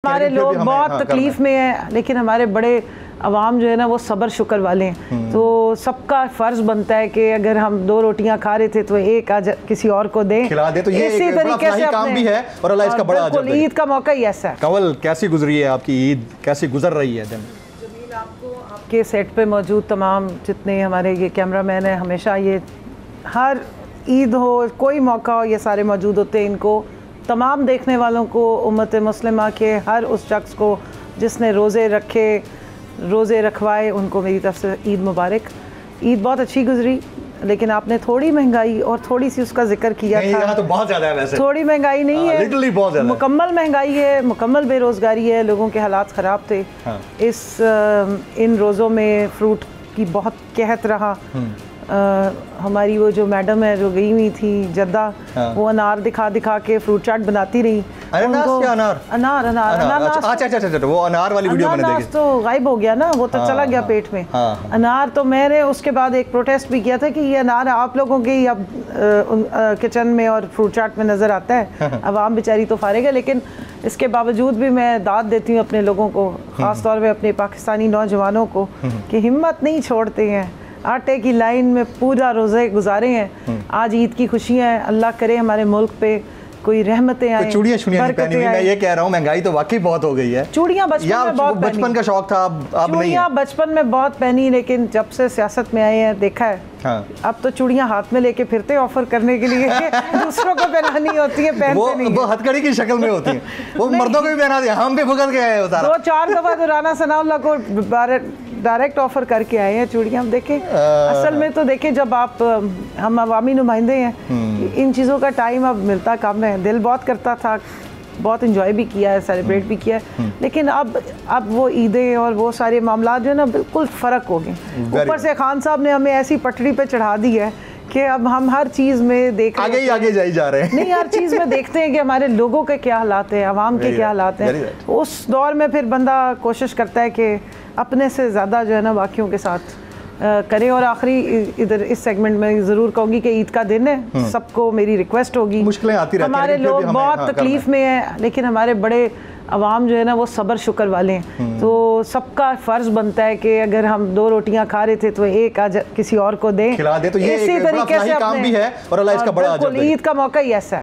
हमारे लोग बहुत तकलीफ में हैं, लेकिन हमारे बड़े अवाम जो है ना वो सब्र शुक्र वाले हैं। तो सबका फ़र्ज़ बनता है कि अगर हम 2 रोटियां खा रहे थे तो एक आज किसी और को दें, खिला दे। तो ये इसी तरीके से काम भी है और अल्लाह इसका बड़ा अजर दे। ईद का मौका ही ऐसा है। कंवल, कैसी गुजरी है आपकी ईद, कैसी गुजर रही है दिन? जमील, आपको आपके सेट पे मौजूद तमाम जितने हमारे ये कैमरामैन हैं, हमेशा ये हर ईद हो कोई मौका हो ये सारे मौजूद होते हैं। इनको तमाम देखने वालों को, उम्मत मुस्लिमा के हर उस शख्स को जिसने रोज़े रखे, रोज़े रखवाए, उनको मेरी तरफ से ईद मुबारक। ईद बहुत अच्छी गुजरी, लेकिन आपने थोड़ी महंगाई और थोड़ी सी उसका जिक्र किया था। यहाँ तो बहुत ज़्यादा है वैसे। थोड़ी महंगाई नहीं है, लिटरली बहुत ज़्यादा, मुकम्मल महंगाई है, मुकम्मल बेरोज़गारी है, लोगों के हालात ख़राब थे। इन रोज़ों में फ्रूट की बहुत कहत रहा। हमारी वो जो मैडम है जो गई हुई थी जद्दा, वो अनार दिखा दिखा के फ्रूट चाट बनाती रही। अनार अच्छा, वो अनार वाली वीडियो मैंने देखी। तो गायब हो गया ना, वो तो चला गया पेट में। अनार तो मैंने उसके बाद एक प्रोटेस्ट भी किया था कि ये अनार आप लोगों के ही अब किचन में और फ्रूट चाट में नज़र आता है। अवाम बेचारी तो फारिग है, लेकिन इसके बावजूद भी मैं दाद देती हूँ अपने लोगों को, ख़ास तौर पे अपने पाकिस्तानी नौजवानों को, कि हिम्मत नहीं छोड़ते हैं। आटे की लाइन में पूरा रोज़े गुजारे हैं। आज ईद की खुशियाँ हैं, अल्लाह करे हमारे मुल्क पे कोई रहमतें आए। चूड़ियाँ पहनी हुई, मैं ये कह रहा हूँ महंगाई तो वाकई बहुत हो गई है। चूड़ियाँ बचपन का शौक था, अब नहीं है। बचपन में बहुत पहनी, लेकिन जब से सियासत में आए हैं देखा है, अब तो चूड़ियाँ हाथ में लेके फिरते ऑफर करने के लिए दूसरों को पहनानी होती है, पहनते नहीं। वो हथकड़ी की शक्ल में होती है, वो मर्दों को भी पहना दिया, हम भी भुगत के आए। 2-4 दफा तो राना सनाउल्लाह को डायरेक्ट ऑफर करके आए हैं चूड़ियाँ। देखें असल में तो देखें, जब आप हम अवामी नुमाइंदे हैं, इन चीज़ों का टाइम अब मिलता कम है। दिल बहुत करता था, बहुत इंजॉय भी किया है, सेलिब्रेट भी किया है, लेकिन अब वो ईदें और वो सारे मामला जो है ना बिल्कुल फ़र्क हो गए। ऊपर से खान साहब ने हमें ऐसी पटड़ी पे चढ़ा दी है कि अब हम हर चीज़ में देख आगे जाई जा रहे हैं। नहीं, हर चीज़ में देखते हैं कि हमारे लोगों के क्या हालात हैं, आवाम के क्या हालात हैं। उस दौर में फिर बंदा कोशिश करता है कि अपने से ज़्यादा जो है ना बाकियों के साथ करें। और आखिरी इधर इस सेगमेंट में ज़रूर कहूँगी कि ईद का दिन है, सबको मेरी रिक्वेस्ट होगी, मुश्किलें आती रहती हैं, हमारे लोग बहुत तकलीफ़ में हैं, लेकिन हमारे बड़े अवाम जो है ना वो सब्र शुक्र वाले हैं। तो सबका फ़र्ज़ बनता है कि अगर हम 2 रोटियां खा रहे थे तो एक आज किसी और को दें, खिला दे। तो ये इसी तरीके से काम भी है और अल्लाह इसका बड़ा अजर दे। ईद का मौका ही ऐसा है।